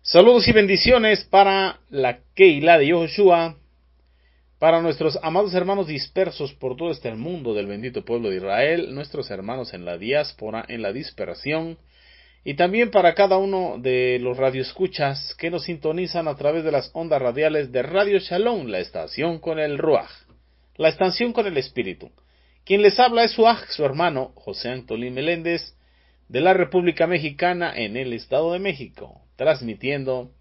Saludos y bendiciones para la Keilah de Yehoshua, para nuestros amados hermanos dispersos por todo este mundo del bendito pueblo de Israel, nuestros hermanos en la diáspora, en la dispersión, y también para cada uno de los radioescuchas que nos sintonizan a través de las ondas radiales de Radio Shalom, la estación con el Ruach, la estación con el Espíritu. Quien les habla es su hermano José Antolín Meléndez, de la República Mexicana en el Estado de México, transmitiendo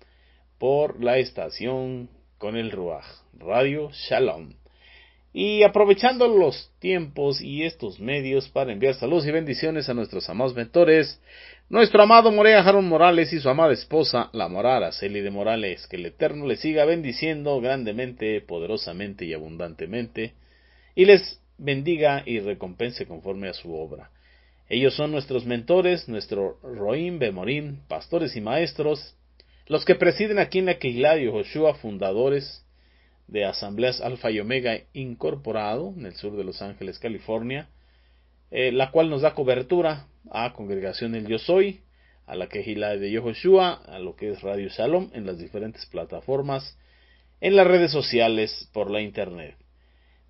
por la estación con el Ruach, Radio Shalom. Y aprovechando los tiempos y estos medios para enviar saludos y bendiciones a nuestros amados mentores, nuestro amado Morea Jaron Morales y su amada esposa, la Mora Araceli de Morales, que el Eterno les siga bendiciendo grandemente, poderosamente y abundantemente, y les bendiga y recompense conforme a su obra. Ellos son nuestros mentores, nuestro Roim Bemorim, pastores y maestros, los que presiden aquí en la Keilah de Yehoshua, fundadores de Asambleas Alfa y Omega Incorporado, en el sur de Los Ángeles, California, la cual nos da cobertura a Congregación El Yo Soy, a la Keilah de Yehoshua, a lo que es Radio Shalom, en las diferentes plataformas, en las redes sociales, por la internet.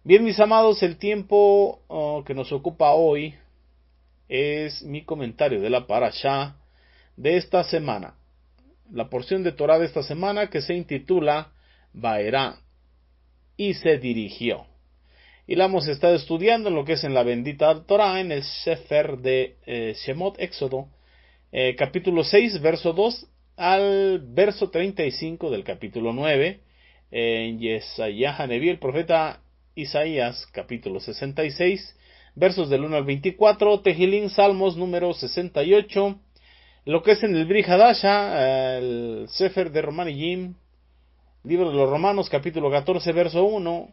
Bien, mis amados, el tiempo que nos ocupa hoy es mi comentario de la Parashá de esta semana, la porción de Torah de esta semana que se intitula Vaerá, y se dirigió. Y la hemos estado estudiando en lo que es en la bendita Torah, en el Sefer de Shemot, Éxodo, capítulo 6, verso 2 al verso 35 del capítulo 9, en Yesayah Haneví, el profeta Isaías, capítulo 66, versos del 1 al 24, Tejilín, Salmos número 68, lo que es en el Brit Hadasha, el Sefer de Romaniyim, libro de los Romanos, capítulo 14, verso 1,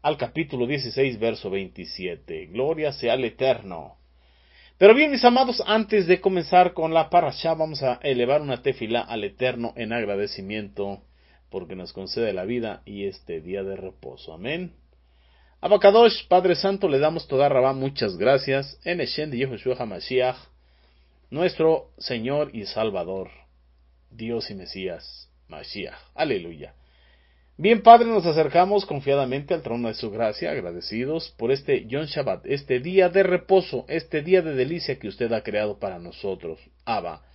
al capítulo 16, verso 27. Gloria sea al Eterno. Pero bien, mis amados, antes de comenzar con la Parashá, vamos a elevar una tefilá al Eterno en agradecimiento, porque nos concede la vida y este día de reposo. Amén. Abacadosh, Padre Santo, le damos toda Rabá muchas gracias en Eshem de Yehoshua HaMashiach, nuestro Señor y Salvador, Dios y Mesías, Mashiach. Aleluya. Bien, Padre, nos acercamos confiadamente al trono de su gracia, agradecidos por este Yom Shabbat, este día de reposo, este día de delicia que usted ha creado para nosotros, Abba.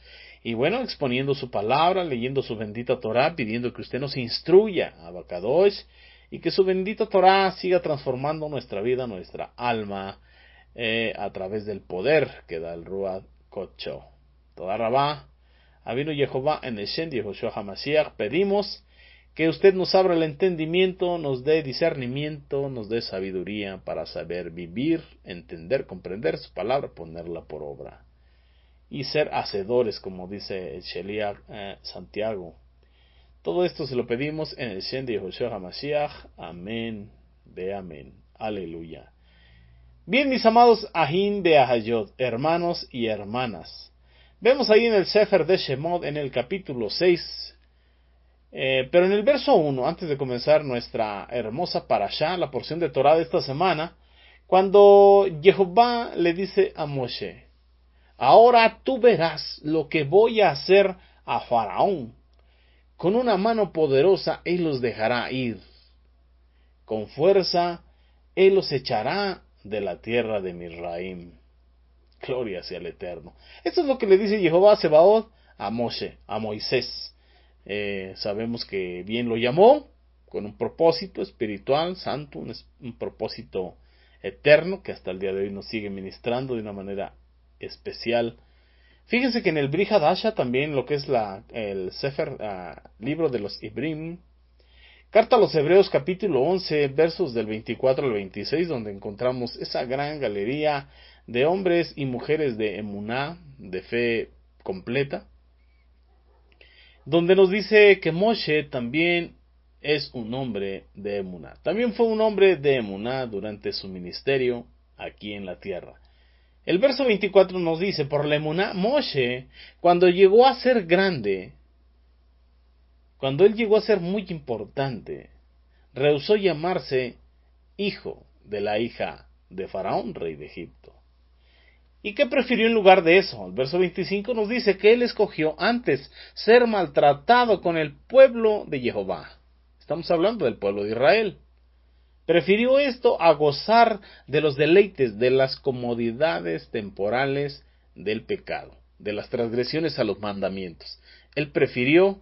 Y bueno, exponiendo su palabra, leyendo su bendita Torah, pidiendo que usted nos instruya, Abacadosh, y que su bendita Torah siga transformando nuestra vida, nuestra alma, a través del poder que da el Ruach Kocho. Toda Rabá, Avinu Yehová, en el Shem de Yehoshua HaMashiach, pedimos que usted nos abra el entendimiento, nos dé discernimiento, nos dé sabiduría para saber vivir, entender, comprender su palabra, ponerla por obra. Y ser hacedores, como dice el Sheliach Santiago. Todo esto se lo pedimos en el Shem de Yehoshua HaMashiach. Amén de amén. Aleluya. Bien, mis amados Ahin de Ahayot, hermanos y hermanas. Vemos ahí en el Sefer de Shemot, en el capítulo 6, pero en el verso 1, antes de comenzar nuestra hermosa Parashá, la porción de Torah de esta semana, cuando Jehová le dice a Moshe, ahora tú verás lo que voy a hacer a Faraón. Con una mano poderosa él los dejará ir. Con fuerza él los echará de la tierra de Misraim. Gloria sea al Eterno. Esto es lo que le dice Jehová Sebaot a Moshe, a Moisés. Sabemos que bien lo llamó, con un propósito espiritual, santo, un propósito eterno, que hasta el día de hoy nos sigue ministrando de una manera especial. Fíjense que en el Brit Hadasha también, lo que es el Sefer, libro de los Ibrim, carta a los Hebreos capítulo 11, versos del 24 al 26, donde encontramos esa gran galería de hombres y mujeres de emuná, de fe completa, donde nos dice que Moshe también es un hombre de emuná. También fue un hombre de emuná durante su ministerio aquí en la tierra. El verso 24 nos dice, por la emuná, Moshe, cuando llegó a ser grande, cuando él llegó a ser muy importante, rehusó llamarse hijo de la hija de Faraón, rey de Egipto. ¿Y qué prefirió en lugar de eso? El verso 25 nos dice que él escogió antes ser maltratado con el pueblo de Jehová. Estamos hablando del pueblo de Israel. Prefirió esto a gozar de los deleites, de las comodidades temporales del pecado, de las transgresiones a los mandamientos. Él prefirió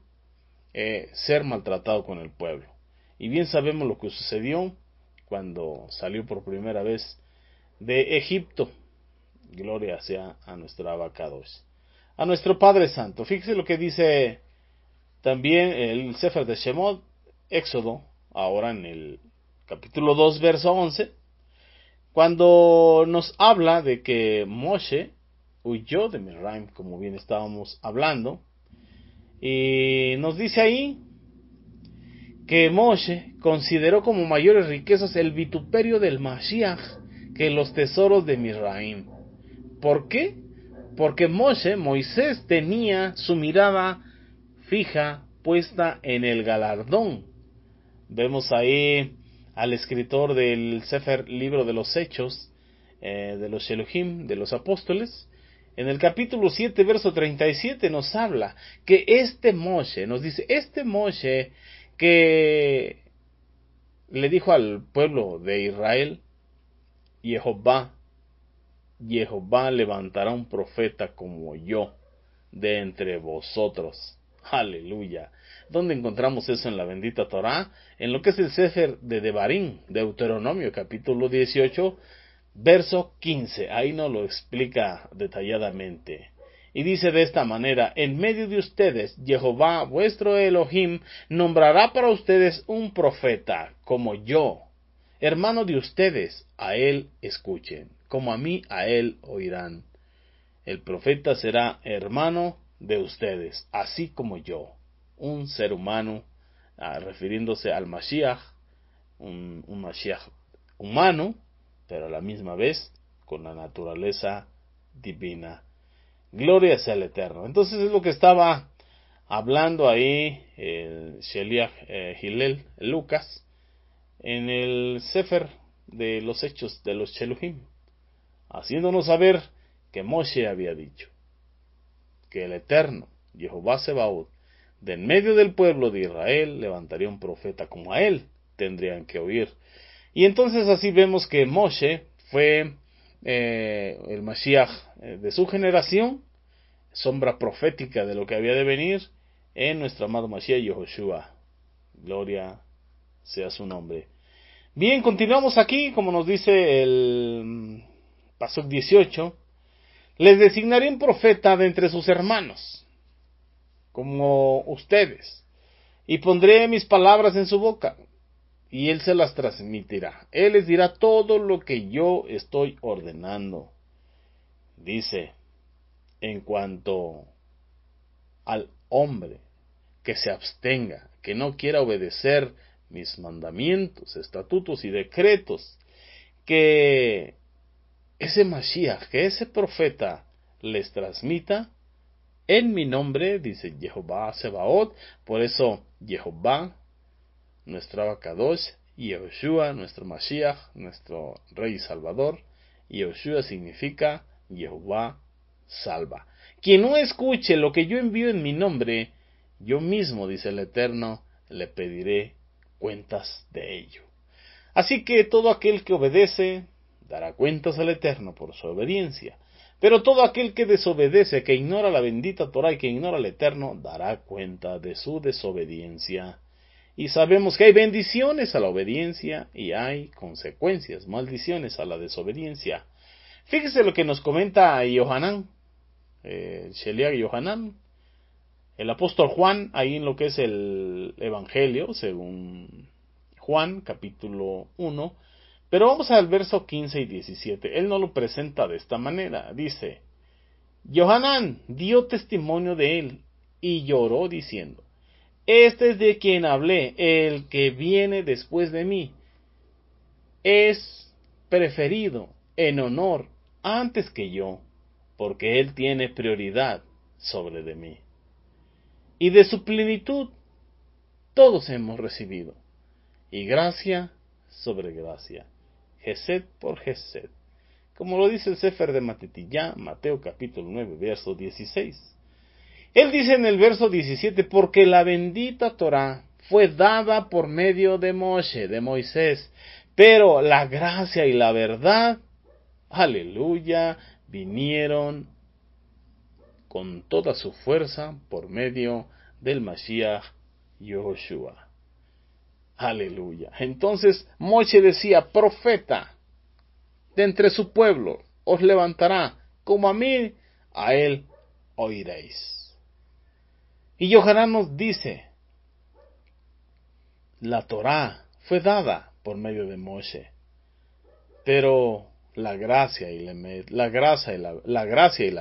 ser maltratado con el pueblo. Y bien sabemos lo que sucedió cuando salió por primera vez de Egipto. Gloria sea a nuestro Abacados, a nuestro Padre Santo. Fíjese lo que dice también el Sefer de Shemot, Éxodo, ahora en el capítulo 2, verso 11, cuando nos habla de que Moshe huyó de Misraim, como bien estábamos hablando, y nos dice ahí que Moshe consideró como mayores riquezas el vituperio del Mashiach que los tesoros de Misraim. ¿Por qué? Porque Moisés tenía su mirada fija, puesta en el galardón. Vemos ahí al escritor del Sefer, libro de los Hechos, de los Sheluhim, de los apóstoles. En el capítulo 7, verso 37 nos habla que nos dice, este Moshe que le dijo al pueblo de Israel, Jehová levantará un profeta como yo de entre vosotros. Aleluya. ¿Dónde encontramos eso en la bendita Torá? En lo que es el Sefer de Devarim, Deuteronomio, capítulo 18, verso 15. Ahí nos lo explica detalladamente. Y dice de esta manera: en medio de ustedes, Jehová, vuestro Elohim, nombrará para ustedes un profeta como yo. Hermano de ustedes, a él escuchen, como a mí, a él oirán. El profeta será hermano de ustedes, así como yo, un ser humano, refiriéndose al Mashiach, un Mashiach humano, pero a la misma vez con la naturaleza divina. Gloria sea el Eterno. Entonces es lo que estaba hablando ahí el Sheliach Hillel, Lucas, en el Sefer de los Hechos de los Sheluhim, haciéndonos saber que Moshe había dicho que el Eterno, Jehová Sebaot, de en medio del pueblo de Israel levantaría un profeta como a él tendrían que oír. Y entonces así vemos que Moshe fue el Mashiach de su generación, sombra profética de lo que había de venir en nuestro amado Mashiach Yehoshua. Gloria sea su nombre. Bien, continuamos aquí, como nos dice el Pasuk 18. Les designaré un profeta de entre sus hermanos, como ustedes, y pondré mis palabras en su boca, y él se las transmitirá. Él les dirá todo lo que yo estoy ordenando. Dice, en cuanto al hombre que se abstenga, que no quiera obedecer mis mandamientos, estatutos y decretos, que ese Mashiach, que ese profeta les transmita en mi nombre, dice Jehová Sebaot. Por eso Jehová, nuestro Abacadosh, y Yehoshua, nuestro Mashiach, nuestro Rey y Salvador. Yehoshua significa Jehová salva. Quien no escuche lo que yo envío en mi nombre, yo mismo, dice el Eterno, le pediré cuentas de ello. Así que todo aquel que obedece dará cuentas al Eterno por su obediencia. Pero todo aquel que desobedece, que ignora la bendita Torah y que ignora al Eterno, dará cuenta de su desobediencia. Y sabemos que hay bendiciones a la obediencia y hay consecuencias, maldiciones a la desobediencia. Fíjese lo que nos comenta Yohanan, Sheliach Yohanan, el apóstol Juan, ahí en lo que es el Evangelio, según Juan, capítulo 1, pero vamos al verso 15 y 17. Él no lo presenta de esta manera. Dice, Yohanan dio testimonio de él y lloró diciendo, este es de quien hablé, el que viene después de mí. Es preferido en honor antes que yo, porque él tiene prioridad sobre de mí. Y de su plenitud todos hemos recibido, y gracia sobre gracia, Gesed por Gesed. como lo dice el Sefer de Matetillá, Mateo capítulo 9, verso 16. Él dice en el verso 17, porque la bendita Torá fue dada por medio de Moshe, de Moisés, pero la gracia y la verdad, aleluya, vinieron con toda su fuerza por medio del Mashiach Yehoshua. Aleluya. Entonces Moshe decía, profeta de entre su pueblo os levantará, como a mí, a él oiréis. Y Yohanan nos dice, la Torá fue dada por medio de Moshe, pero la gracia y la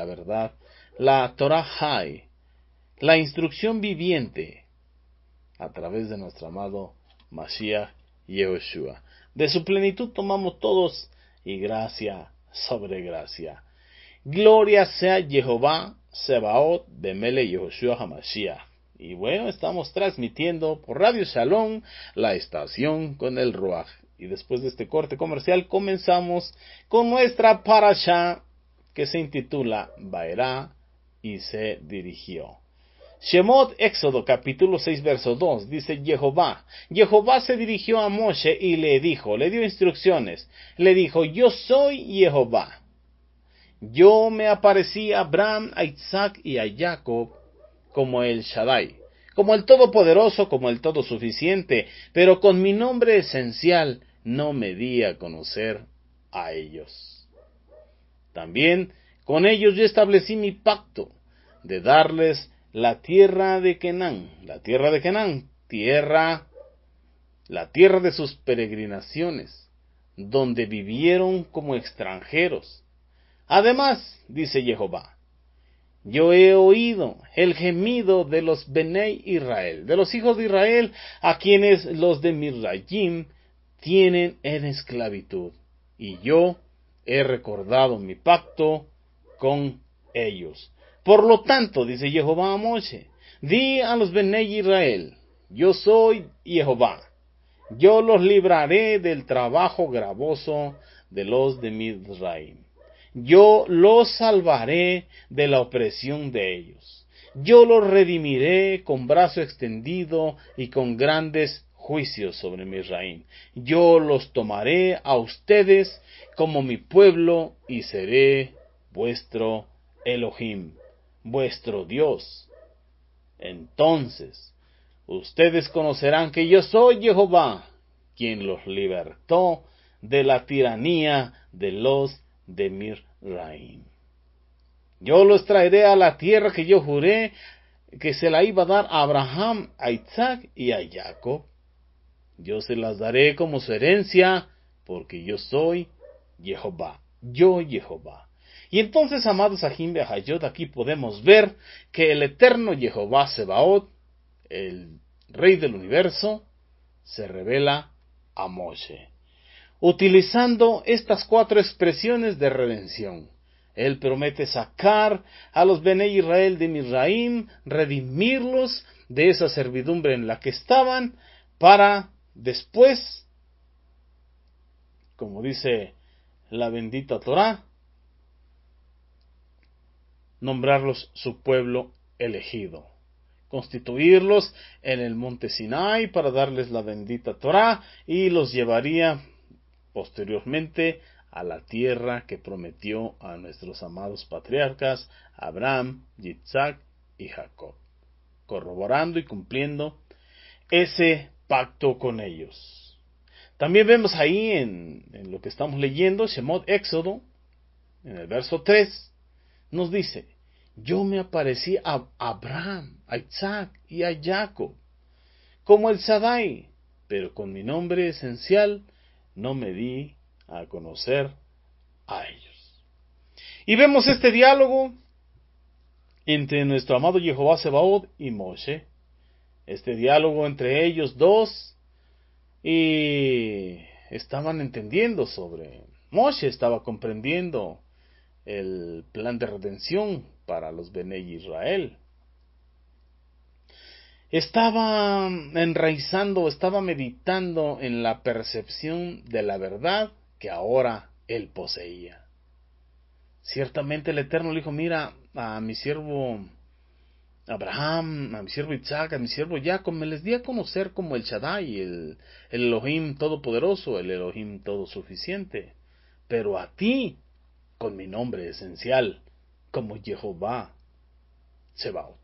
verdad, la Torá Hay, la instrucción viviente, a través de nuestro amado Mashiach Yehoshua. De su plenitud tomamos todos, y gracia sobre gracia. Gloria sea Jehová Sebaot de Mele Yehoshua HaMashiach. Y bueno, estamos transmitiendo por Radio Shalom, la estación con el Ruach. Y después de este corte comercial comenzamos con nuestra parashá que se intitula Vaerá y se dirigió. Shemot, Éxodo, capítulo 6, verso 2, dice Jehová se dirigió a Moshe y le dio instrucciones, le dijo, yo soy Jehová. Yo me aparecí a Abraham, a Isaac y a Jacob como el Shaddai, como el Todopoderoso, como el Todosuficiente, pero con mi nombre esencial no me di a conocer a ellos. También con ellos yo establecí mi pacto de darles la tierra de Canaán, la tierra de sus peregrinaciones, donde vivieron como extranjeros. Además, dice Jehová, yo he oído el gemido de los Benei Israel, de los hijos de Israel, a quienes los de Misraim tienen en esclavitud, y yo he recordado mi pacto con ellos. Por lo tanto, dice Jehová a Moshe, di a los Benei Israel, yo soy Jehová, yo los libraré del trabajo gravoso de los de Misraim. Yo los salvaré de la opresión de ellos. Yo los redimiré con brazo extendido y con grandes juicios sobre Misraim. Yo los tomaré a ustedes como mi pueblo y seré vuestro Elohim, vuestro Dios. Entonces, ustedes conocerán que yo soy Jehová, quien los libertó de la tiranía de los de Misraim. Yo los traeré a la tierra que yo juré que se la iba a dar a Abraham, a Isaac y a Jacob. Yo se las daré como su herencia, porque yo soy Jehová, yo Jehová. Y entonces, amados Ajim Behayot, aquí podemos ver que el eterno Jehová Sebaot, el Rey del universo, se revela a Moshe, utilizando estas 4 expresiones de redención. Él promete sacar a los Benei Israel de Misraim, redimirlos de esa servidumbre en la que estaban, para después, como dice la bendita Torá, nombrarlos su pueblo elegido, constituirlos en el monte Sinai para darles la bendita Torá, y los llevaría posteriormente a la tierra que prometió a nuestros amados patriarcas Abraham, Isaac y Jacob, corroborando y cumpliendo ese pacto con ellos. También vemos ahí en lo que estamos leyendo, Shemot Éxodo, en el verso 3, nos dice, yo me aparecí a Abraham, a Isaac y a Jacob, como el Shaddai, pero con mi nombre esencial no me di a conocer a ellos. Y vemos este diálogo entre nuestro amado Jehová Sebaot y Moshe, este diálogo entre ellos dos, y estaban entendiendo Moshe estaba comprendiendo el plan de redención para los Benei Israel. Estaba enraizando, estaba meditando en la percepción de la verdad que ahora él poseía. Ciertamente el Eterno le dijo, mira, a mi siervo Abraham, a mi siervo Isaac, a mi siervo Jacob, me les di a conocer como el Shaddai, el Elohim Todopoderoso, el Elohim Todosuficiente. Pero a ti, con mi nombre esencial, como Jehová Sebaot,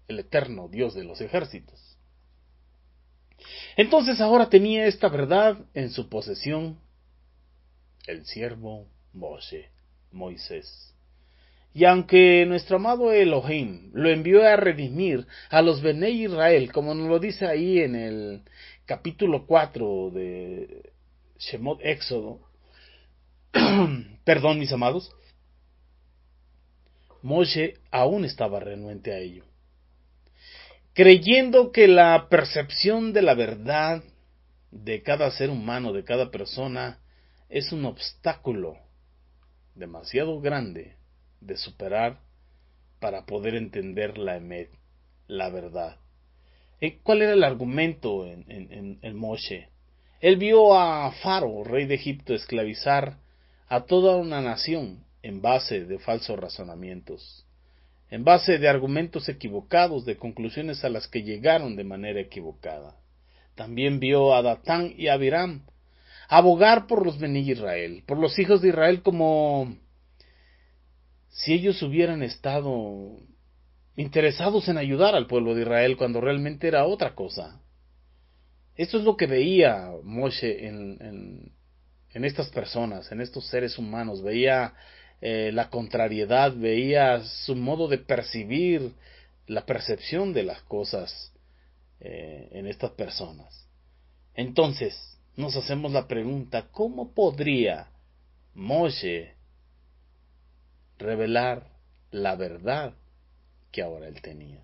el eterno Dios de los ejércitos. Entonces ahora tenía esta verdad en su posesión el siervo Moisés. Y aunque nuestro amado Elohim lo envió a redimir a los Benei Israel, como nos lo dice ahí en el capítulo 4 de Shemot Éxodo, perdón mis amados, Moshe aún estaba renuente a ello, creyendo que la percepción de la verdad de cada ser humano, de cada persona, es un obstáculo demasiado grande de superar para poder entender la emet, la verdad. ¿Cuál era el argumento en Moshe? Él vio a Faro, rey de Egipto, esclavizar a toda una nación en base de falsos razonamientos, en base de argumentos equivocados, de conclusiones a las que llegaron de manera equivocada. También vio a Datán y a Abiram abogar por los Bení Israel, por los hijos de Israel, como si ellos hubieran estado interesados en ayudar al pueblo de Israel cuando realmente era otra cosa. Esto es lo que veía Moshe en estas personas, en estos seres humanos. Veía la contrariedad, veía su modo de percibir, la percepción de las cosas en estas personas. Entonces, nos hacemos la pregunta, ¿cómo podría Moshe revelar la verdad que ahora él tenía?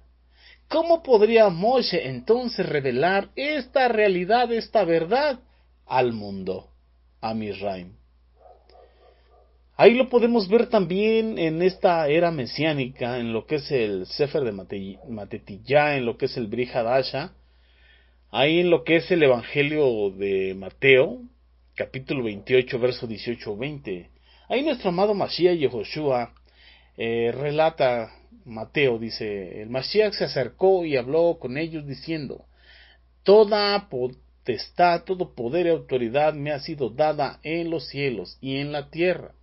¿Cómo podría Moshe entonces revelar esta realidad, esta verdad al mundo, a Misraim? Ahí lo podemos ver también en esta era mesiánica, en lo que es el Sefer de Matetillá, en lo que es el Brit Hadasha, ahí en lo que es el Evangelio de Mateo, capítulo 28, verso 18-20. Ahí nuestro amado Mashiach Yehoshua relata, Mateo dice, el Mashiach se acercó y habló con ellos diciendo, toda potestad, todo poder y autoridad me ha sido dada en los cielos y en la tierra.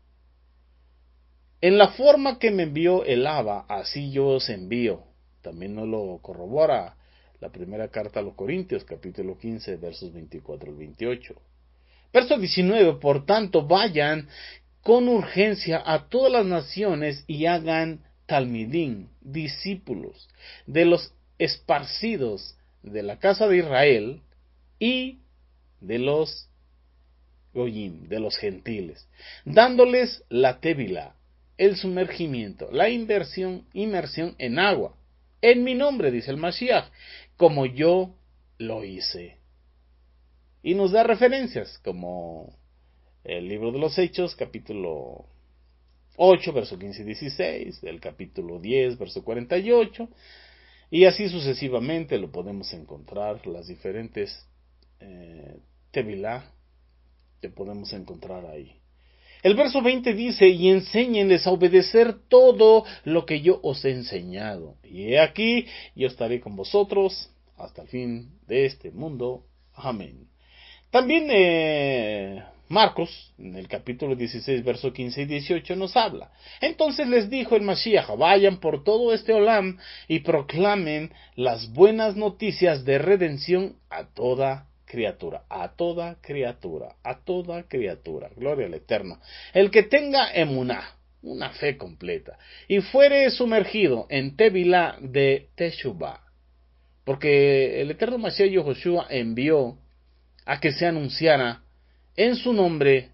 En la forma que me envió el Abba, así yo os envío. También nos lo corrobora la primera carta a los Corintios, capítulo 15, versos 24 al 28. Verso 19, por tanto, vayan con urgencia a todas las naciones y hagan talmidín, discípulos, de los esparcidos de la casa de Israel y de los goyim, de los gentiles, dándoles la tevila, el sumergimiento, la inmersión en agua, en mi nombre, dice el Mashiach, como yo lo hice. Y nos da referencias, como el libro de los Hechos, capítulo 8, verso 15 y 16, el capítulo 10, verso 48, y así sucesivamente lo podemos encontrar, las diferentes tevilá que podemos encontrar ahí. El verso 20 dice, y enséñenles a obedecer todo lo que yo os he enseñado. Y he aquí, yo estaré con vosotros hasta el fin de este mundo. Amén. También Marcos, en el capítulo 16, verso 15 y 18, nos habla. Entonces les dijo el Mashiach, vayan por todo este olam y proclamen las buenas noticias de redención a toda criatura, a toda criatura, a toda criatura. Gloria al Eterno. El que tenga emuná, una fe completa, y fuere sumergido en tevilá de Teshuvah, porque el Eterno Mashiach Yehoshua envió a que se anunciara en su nombre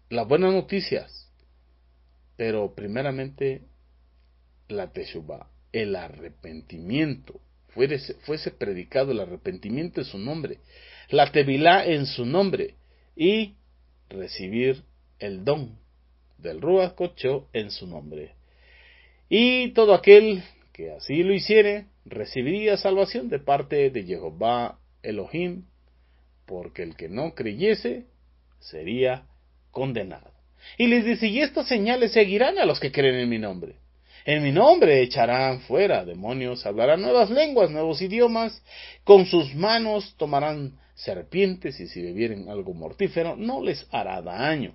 las buenas noticias, pero primeramente la Teshuvah, el arrepentimiento, fuese predicado el arrepentimiento en su nombre, la tevilá en su nombre, y recibir el don del Ruach Kodesh en su nombre. Y todo aquel que así lo hiciere, recibiría salvación de parte de Jehová Elohim, porque el que no creyese sería condenado. Y les dice, y estas señales seguirán a los que creen en mi nombre. En mi nombre echarán fuera demonios, hablarán nuevas lenguas, nuevos idiomas, con sus manos tomarán serpientes y si bebieren algo mortífero no les hará daño.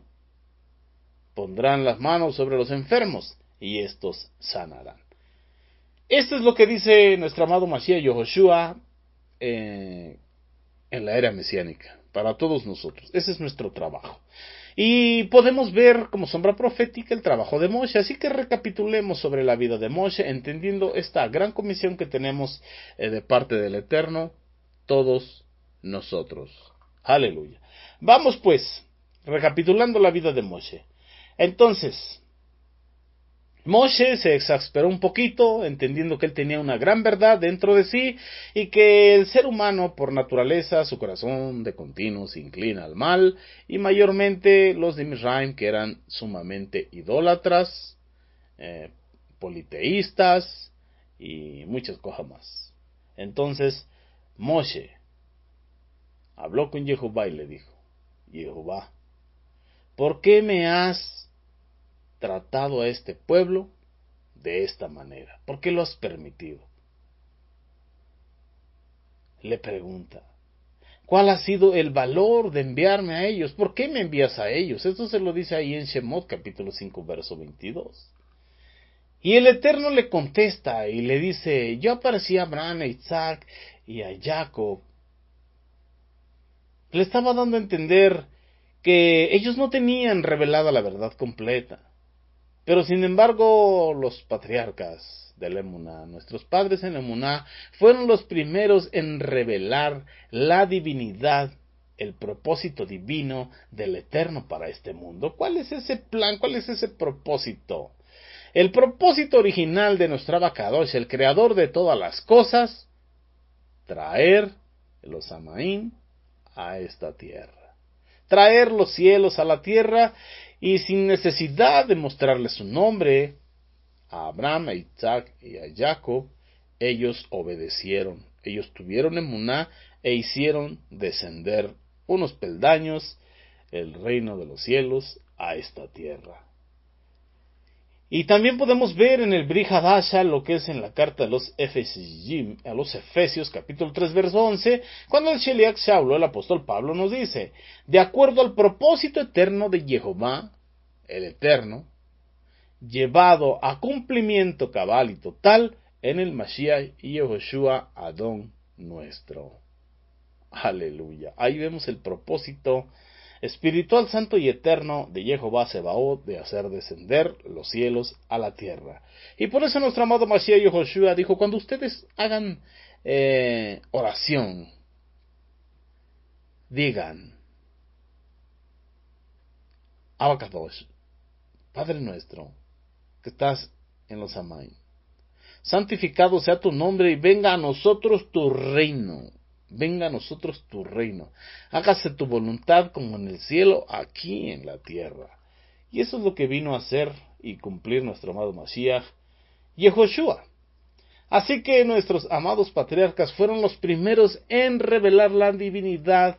Pondrán las manos sobre los enfermos y estos sanarán. Esto es lo que dice nuestro amado Mashiach Yehoshua en la era mesiánica, para todos nosotros. Ese es nuestro trabajo. Y podemos ver como sombra profética el trabajo de Moshe. Así que recapitulemos sobre la vida de Moshe, entendiendo esta gran comisión que tenemos de parte del Eterno, todos nosotros. Aleluya. Vamos pues, recapitulando la vida de Moshe. Entonces, Moshe se exasperó un poquito, entendiendo que él tenía una gran verdad dentro de sí, y que el ser humano, por naturaleza, su corazón de continuo se inclina al mal, y mayormente los de Misraim, que eran sumamente idólatras, politeístas, y muchas cosas más. Entonces, Moshe habló con Jehová y le dijo, Jehová, ¿por qué me has tratado a este pueblo de esta manera? ¿Por qué lo has permitido? Le pregunta, ¿cuál ha sido el valor de enviarme a ellos? ¿Por qué me envías a ellos? Esto se lo dice ahí en Shemot capítulo 5 verso 22. Y el Eterno le contesta y le dice, yo aparecí a Abraham, a Isaac y a Jacob. Le estaba dando a entender que ellos no tenían revelada la verdad completa. Pero sin embargo, los patriarcas de la Emuná, nuestros padres en la Emuná, fueron los primeros en revelar la divinidad, el propósito divino del Eterno para este mundo. ¿Cuál es ese plan? ¿Cuál es ese propósito? El propósito original de nuestro Abacadosh, el creador de todas las cosas, traer los Amaim a esta tierra. Traer los cielos a la tierra. Y sin necesidad de mostrarles su nombre, a Abraham, a Isaac y a Jacob, ellos obedecieron. Ellos tuvieron emuná e hicieron descender unos peldaños, el reino de los cielos, a esta tierra. Y también podemos ver en el Brit Hadasha lo que es en la carta de los Efesios, capítulo 3, verso 11, cuando el Sheliach Shaulo, el apóstol Pablo, nos dice, de acuerdo al propósito eterno de Jehová, el Eterno, llevado a cumplimiento cabal y total en el Mashiach y Yehoshua Adón nuestro. Aleluya. Ahí vemos el propósito espiritual, santo y eterno de Jehová Sebaot de hacer descender los cielos a la tierra. Y por eso nuestro amado Mashiach Yehoshua dijo, cuando ustedes hagan oración, digan, Abacadosh, Padre nuestro, que estás en los Amaim, santificado sea tu nombre y venga a nosotros tu reino. Venga a nosotros tu reino. Hágase tu voluntad como en el cielo, aquí en la tierra. Y eso es lo que vino a hacer y cumplir nuestro amado Mashiach, Yehoshua. Así que nuestros amados patriarcas fueron los primeros en revelar la divinidad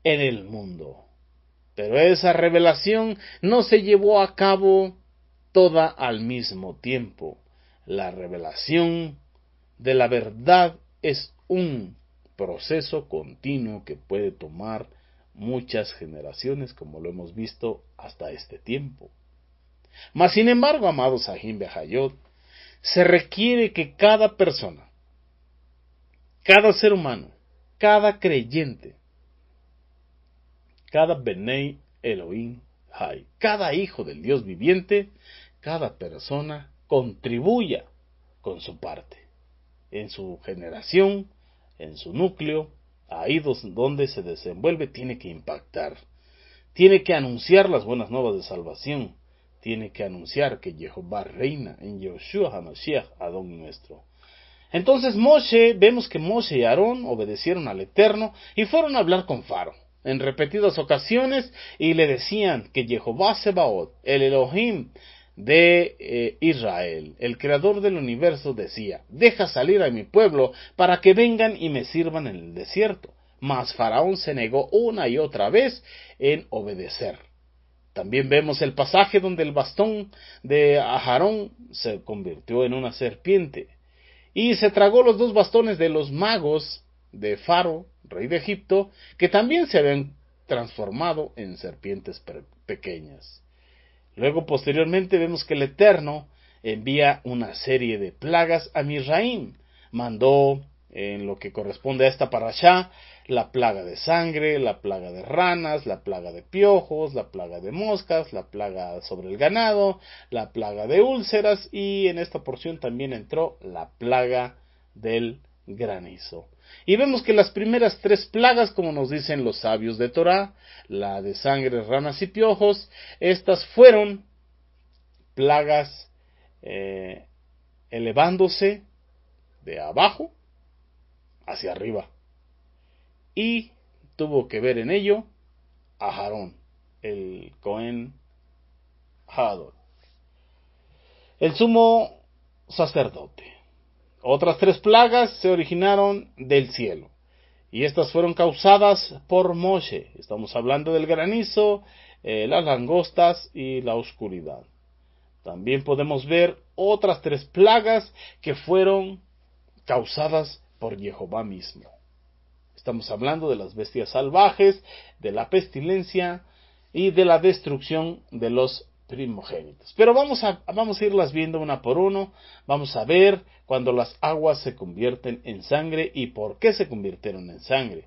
en el mundo. Pero esa revelación no se llevó a cabo toda al mismo tiempo. La revelación de la verdad es un proceso continuo que puede tomar muchas generaciones, como lo hemos visto hasta este tiempo. Mas sin embargo, amados Ahim Behayot, se requiere que cada persona, cada ser humano, cada creyente, cada Benei Elohim Hay, cada hijo del Dios viviente, cada persona contribuya con su parte, en su generación, en su núcleo, ahí donde se desenvuelve, tiene que impactar, tiene que anunciar las buenas nuevas de salvación, tiene que anunciar que Jehová reina en Yehoshua HaMashiach, Adón nuestro. Entonces vemos que Moshe y Aarón obedecieron al Eterno y fueron a hablar con Faro en repetidas ocasiones y le decían que Jehová Sebaot, el Elohim de Israel, el creador del universo, decía, deja salir a mi pueblo para que vengan y me sirvan en el desierto. Mas Faraón se negó una y otra vez en obedecer. También vemos el pasaje donde el bastón de Aarón se convirtió en una serpiente y se tragó los dos bastones de los magos de Faro, rey de Egipto, que también se habían transformado en serpientes pequeñas. Luego, posteriormente, vemos que el Eterno envía una serie de plagas a Misraim. Mandó, en lo que corresponde a esta parashá, la plaga de sangre, la plaga de ranas, la plaga de piojos, la plaga de moscas, la plaga sobre el ganado, la plaga de úlceras, y en esta porción también entró la plaga del granizo. Y vemos que las primeras 3 plagas, como nos dicen los sabios de Torá, la de sangre, ranas y piojos, estas fueron plagas elevándose de abajo hacia arriba. Y tuvo que ver en ello a Aarón, el Cohen Hador, el sumo sacerdote. Otras 3 plagas se originaron del cielo, y estas fueron causadas por Moshe. Estamos hablando del granizo, las langostas y la oscuridad. También podemos ver otras 3 plagas que fueron causadas por Jehová mismo. Estamos hablando de las bestias salvajes, de la pestilencia y de la destrucción de los primogénitos. Pero vamos a irlas viendo una por uno. Vamos a ver cuando las aguas se convierten en sangre y por qué se convirtieron en sangre.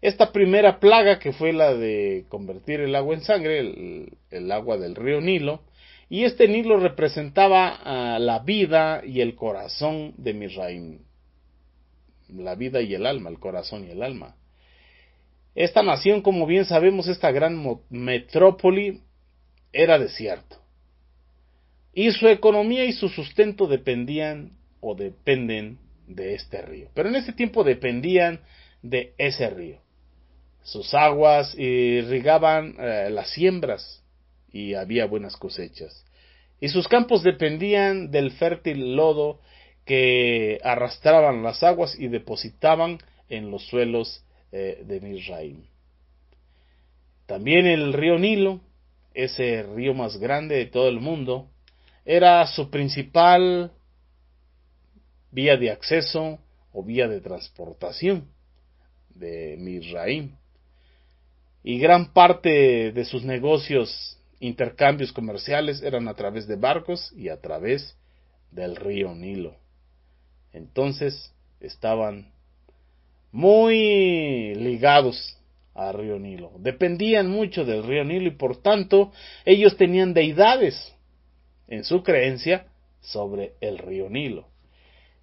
Esta primera plaga, que fue la de convertir el agua en sangre, el agua del río Nilo, y este Nilo representaba la vida y el corazón de Misraim. La vida y el alma, el corazón y el alma. Esta nación, como bien sabemos, esta gran metrópoli, era desierto. Y su economía y su sustento dependían o dependen de este río. Pero en ese tiempo dependían de ese río. Sus aguas irrigaban las siembras y había buenas cosechas. Y sus campos dependían del fértil lodo que arrastraban las aguas y depositaban en los suelos de Misraim. También el río Nilo, ese río más grande de todo el mundo, era su principal vía de acceso o vía de transportación de Misraim. Y gran parte de sus negocios, intercambios comerciales, eran a través de barcos y a través del río Nilo. Entonces estaban muy ligados al río Nilo, dependían mucho del río Nilo y por tanto ellos tenían deidades en su creencia sobre el río Nilo.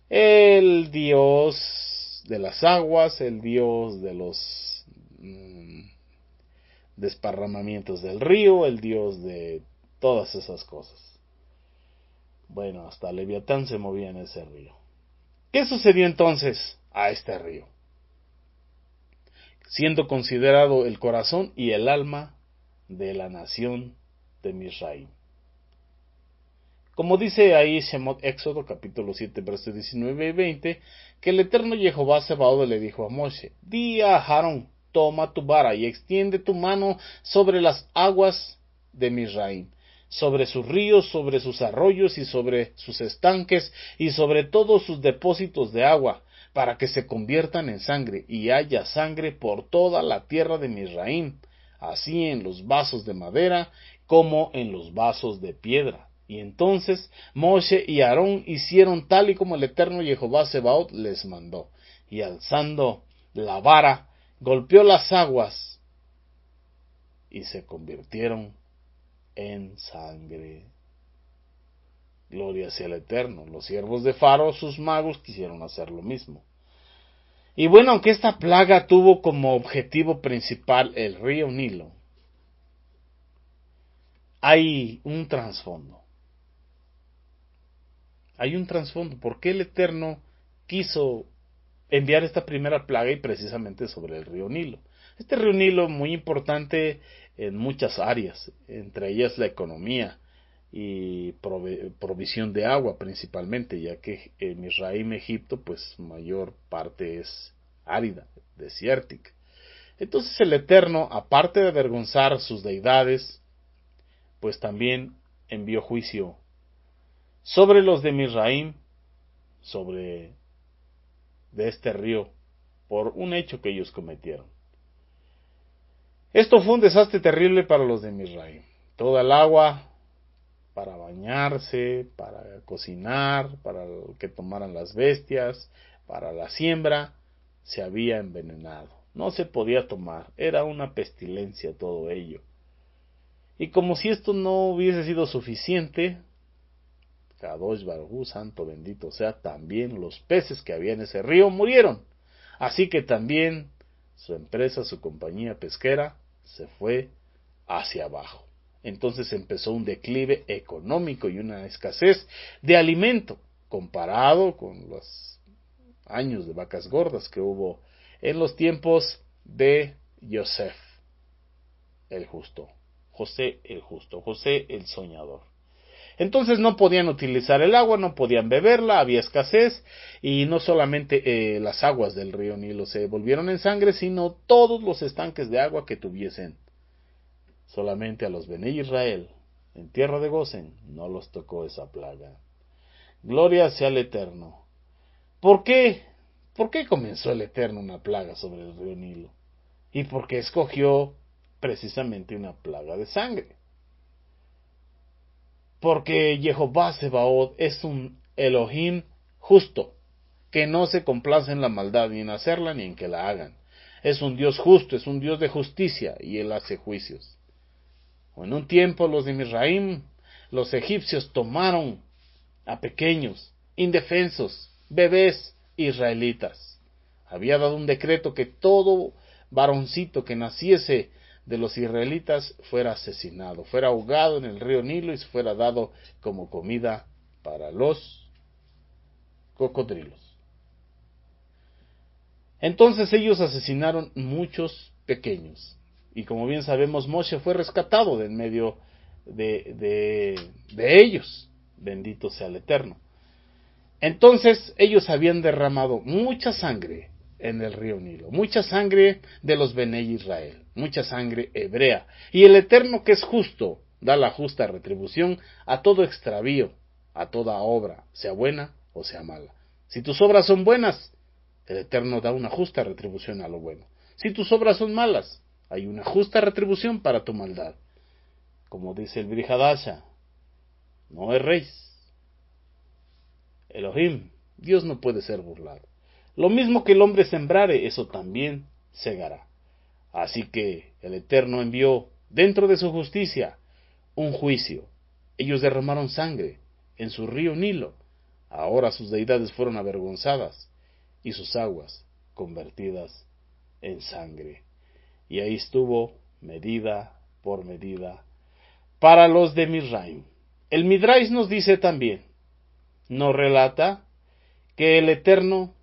El dios de las aguas, el dios de los desparramamientos del río, el dios de todas esas cosas. Bueno, hasta Leviatán se movía en ese río. ¿Qué sucedió entonces a este río? Siendo considerado el corazón y el alma de la nación de Misraim. Como dice ahí Shemot Éxodo, capítulo 7, versos 19 y 20, que el eterno Jehová Sebaot le dijo a Moshe: di a Aarón, toma tu vara y extiende tu mano sobre las aguas de Misraim, sobre sus ríos, sobre sus arroyos y sobre sus estanques y sobre todos sus depósitos de agua, para que se conviertan en sangre y haya sangre por toda la tierra de Misraim, así en los vasos de madera como en los vasos de piedra. Y entonces Moshe y Aarón hicieron tal y como el eterno Jehová Sebaot les mandó, y alzando la vara golpeó las aguas y se convirtieron en sangre. Gloria sea el Eterno. Los siervos de Faro, sus magos, quisieron hacer lo mismo. Y bueno, aunque esta plaga tuvo como objetivo principal el río Nilo, hay un trasfondo. Hay un trasfondo. ¿Por qué el Eterno quiso enviar esta primera plaga y precisamente sobre el río Nilo? Este río Nilo muy importante en muchas áreas, entre ellas la economía y provisión de agua principalmente, ya que en Misraim, Egipto, pues mayor parte es árida, desértica. Entonces el Eterno, aparte de avergonzar sus deidades, pues también envió juicio sobre los de Misraim, sobre de este río, por un hecho que ellos cometieron. Esto fue un desastre terrible para los de Misraim. Toda el agua para bañarse, para cocinar, para que tomaran las bestias, para la siembra, se había envenenado. No se podía tomar, era una pestilencia todo ello. Y como si esto no hubiese sido suficiente, Kadosh Baruj Hu, santo bendito sea, también los peces que había en ese río murieron. Así que también su empresa, su compañía pesquera, se fue hacia abajo. Entonces empezó un declive económico y una escasez de alimento, comparado con los años de vacas gordas que hubo en los tiempos de Yosef, el justo, José el justo, José el soñador. Entonces no podían utilizar el agua, no podían beberla, había escasez, y no solamente las aguas del río Nilo se volvieron en sangre, sino todos los estanques de agua que tuviesen. Solamente a los Bené Israel, en tierra de Gosen, no los tocó esa plaga. Gloria sea al Eterno. ¿Por qué? ¿Por qué comenzó el Eterno una plaga sobre el río Nilo? ¿Y por qué escogió precisamente una plaga de sangre? Porque Jehová Sebaot es un Elohim justo, que no se complace en la maldad, ni en hacerla, ni en que la hagan. Es un Dios justo, es un Dios de justicia, y Él hace juicios. En un tiempo los de Misraim, los egipcios tomaron a pequeños, indefensos, bebés israelitas. Había dado un decreto que todo varoncito que naciese de los israelitas fuera asesinado, fuera ahogado en el río Nilo y fuera dado como comida para los cocodrilos. Entonces ellos asesinaron muchos pequeños. Y como bien sabemos, Moshe fue rescatado de en medio de ellos. Bendito sea el Eterno. Entonces ellos habían derramado mucha sangre en el río Nilo, mucha sangre de los Bené Israel, mucha sangre hebrea. Y el Eterno, que es justo, da la justa retribución a todo extravío, a toda obra, sea buena o sea mala. Si tus obras son buenas, el Eterno da una justa retribución a lo bueno. Si tus obras son malas, hay una justa retribución para tu maldad. Como dice el Brit Hadasha, no erréis. Elohim, Dios no puede ser burlado. Lo mismo que el hombre sembrare, eso también segará. Así que el Eterno envió, dentro de su justicia, un juicio. Ellos derramaron sangre en su río Nilo. Ahora sus deidades fueron avergonzadas y sus aguas convertidas en sangre. Y ahí estuvo, medida por medida, para los de Misraim. El Midrash nos dice también, nos relata que el Eterno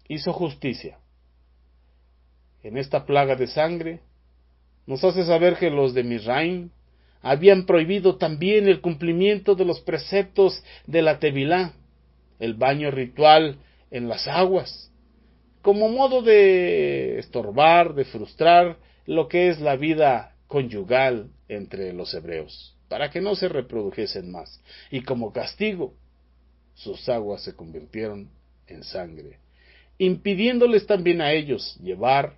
hizo justicia. En esta plaga de sangre, nos hace saber que los de Misraim habían prohibido también el cumplimiento de los preceptos de la Tevilá, el baño ritual en las aguas, como modo de estorbar, de frustrar lo que es la vida conyugal entre los hebreos, para que no se reprodujesen más. Y como castigo, sus aguas se convirtieron en sangre, impidiéndoles también a ellos llevar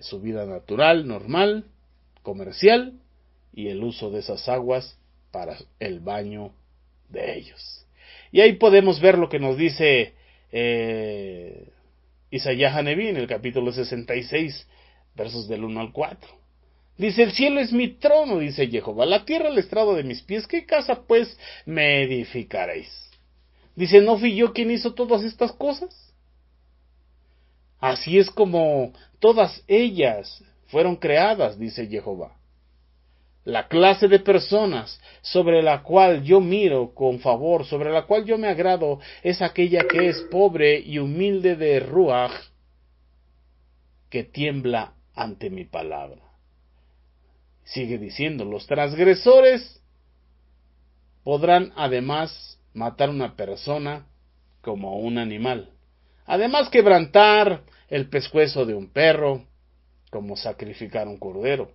su vida natural, normal, comercial, y el uso de esas aguas para el baño de ellos. Y ahí podemos ver lo que nos dice Isaías Haneví en el capítulo 66, versos del 1 al 4. Dice, el cielo es mi trono, dice Jehová, la tierra el estrado de mis pies, ¿qué casa pues me edificaréis? Dice, ¿no fui yo quien hizo todas estas cosas? Así es como todas ellas fueron creadas, dice Jehová. La clase de personas sobre la cual yo miro con favor, sobre la cual yo me agrado, es aquella que es pobre y humilde de Ruach, que tiembla ante mi palabra. Sigue diciendo, los transgresores podrán además matar una persona como un animal. Además quebrantar el pescuezo de un perro, como sacrificar un cordero.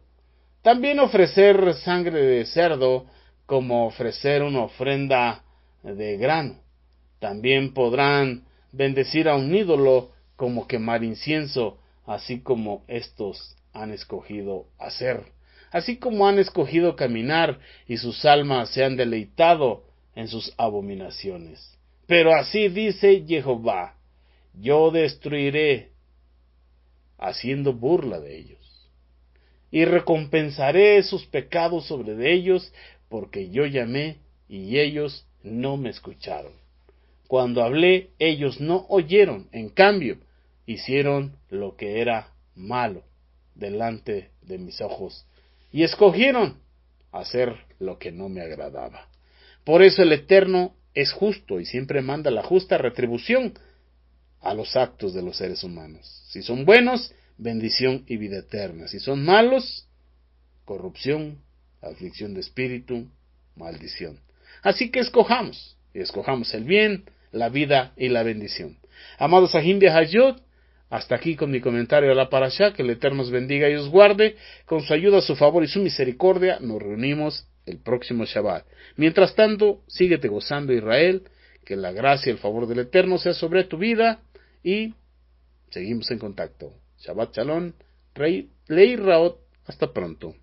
También ofrecer sangre de cerdo como ofrecer una ofrenda de grano. También podrán bendecir a un ídolo como quemar incienso, así como estos han escogido hacer. Así como han escogido caminar y sus almas se han deleitado en sus abominaciones. Pero así dice Jehová: yo destruiré haciendo burla de ellos, y recompensaré sus pecados sobre de ellos, porque yo llamé y ellos no me escucharon. Cuando hablé, ellos no oyeron, en cambio, hicieron lo que era malo delante de mis ojos, y escogieron hacer lo que no me agradaba. Por eso el Eterno es justo y siempre manda la justa retribución a los actos de los seres humanos. Si son buenos, bendición y vida eterna. Si son malos, corrupción, aflicción de espíritu, maldición. Así que escojamos, y escojamos el bien, la vida y la bendición. Amados Ahim Hayot, hasta aquí con mi comentario de la Parashá. Que el Eterno os bendiga y os guarde. Con su ayuda, su favor y su misericordia, nos reunimos el próximo Shabbat. Mientras tanto, síguete gozando, Israel. Que la gracia y el favor del Eterno sea sobre tu vida. Y seguimos en contacto. Shabbat Shalom, Lei Raot, hasta pronto.